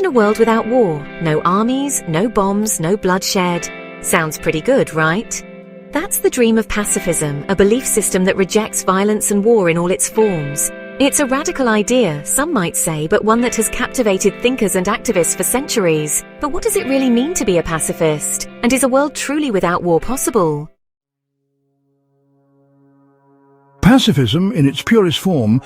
Imagine a world without war. No armies, no bombs, no bloodshed. Sounds pretty good, right? That's the dream of pacifism, a belief system that rejects violence and war in all its forms. It's a radical idea, some might say, but one that has captivated thinkers and activists for centuries. But what does it really mean to be a pacifist? And is a world truly without war possible? Pacifism, in its purest form,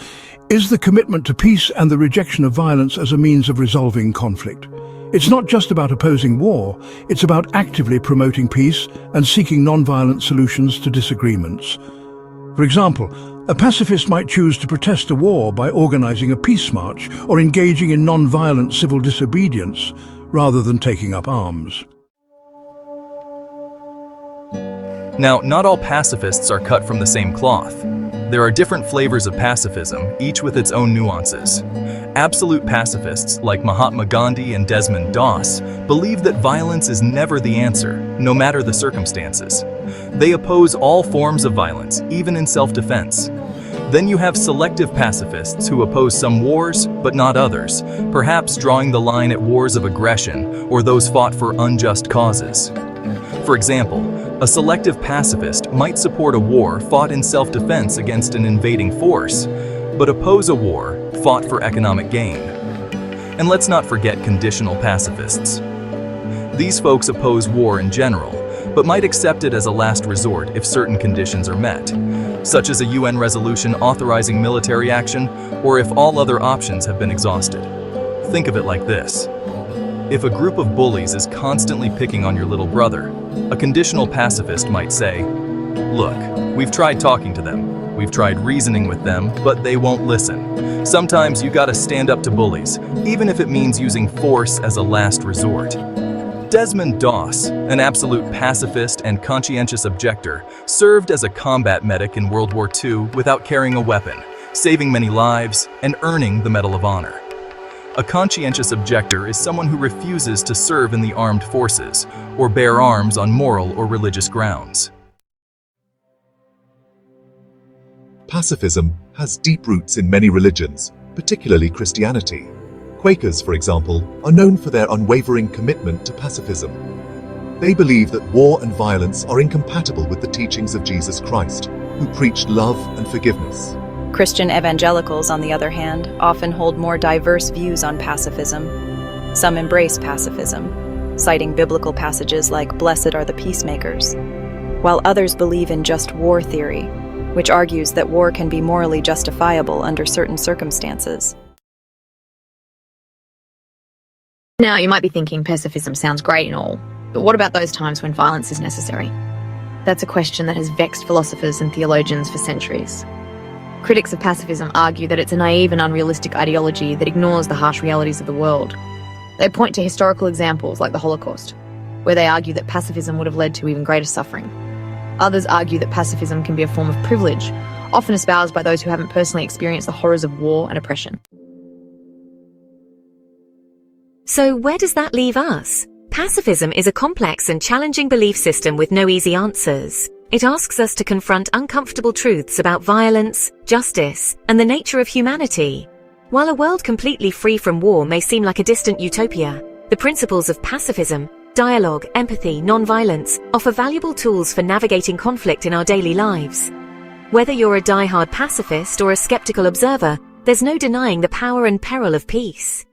is the commitment to peace and the rejection of violence as a means of resolving conflict. It's not just about opposing war, it's about actively promoting peace and seeking non-violent solutions to disagreements. For example, a pacifist might choose to protest a war by organizing a peace march or engaging in non-violent civil disobedience, rather than taking up arms. Now, not all pacifists are cut from the same cloth. There are different flavors of pacifism, each with its own nuances. Absolute pacifists, like Mahatma Gandhi and Desmond Doss, believe that violence is never the answer, no matter the circumstances. They oppose all forms of violence, even in self-defense. Then you have selective pacifists who oppose some wars, but not others, perhaps drawing the line at wars of aggression or those fought for unjust causes. For example, a selective pacifist might support a war fought in self-defense against an invading force, but oppose a war fought for economic gain. And let's not forget conditional pacifists. These folks oppose war in general, but might accept it as a last resort if certain conditions are met, such as a UN resolution authorizing military action, or if all other options have been exhausted. Think of it like this. If a group of bullies is constantly picking on your little brother, a conditional pacifist might say, "Look, we've tried talking to them, we've tried reasoning with them, but they won't listen. Sometimes you gotta stand up to bullies, even if it means using force as a last resort." Desmond Doss, an absolute pacifist and conscientious objector, served as a combat medic in World War II without carrying a weapon, saving many lives, and earning the Medal of Honor. A conscientious objector is someone who refuses to serve in the armed forces or bear arms on moral or religious grounds. Pacifism has deep roots in many religions, particularly Christianity. Quakers, for example, are known for their unwavering commitment to pacifism. They believe that war and violence are incompatible with the teachings of Jesus Christ, who preached love and forgiveness. Christian evangelicals, on the other hand, often hold more diverse views on pacifism. Some embrace pacifism, citing biblical passages like "Blessed are the peacemakers," while others believe in just war theory, which argues that war can be morally justifiable under certain circumstances. Now, you might be thinking pacifism sounds great and all, but what about those times when violence is necessary? That's a question that has vexed philosophers and theologians for centuries. Critics of pacifism argue that it's a naive and unrealistic ideology that ignores the harsh realities of the world. They point to historical examples like the Holocaust, where they argue that pacifism would have led to even greater suffering. Others argue that pacifism can be a form of privilege, often espoused by those who haven't personally experienced the horrors of war and oppression. So where does that leave us? Pacifism is a complex and challenging belief system with no easy answers. It asks us to confront uncomfortable truths about violence, justice, and the nature of humanity. While a world completely free from war may seem like a distant utopia, the principles of pacifism, dialogue, empathy, non-violence offer valuable tools for navigating conflict in our daily lives. Whether you're a die-hard pacifist or a skeptical observer, there's no denying the power and peril of peace.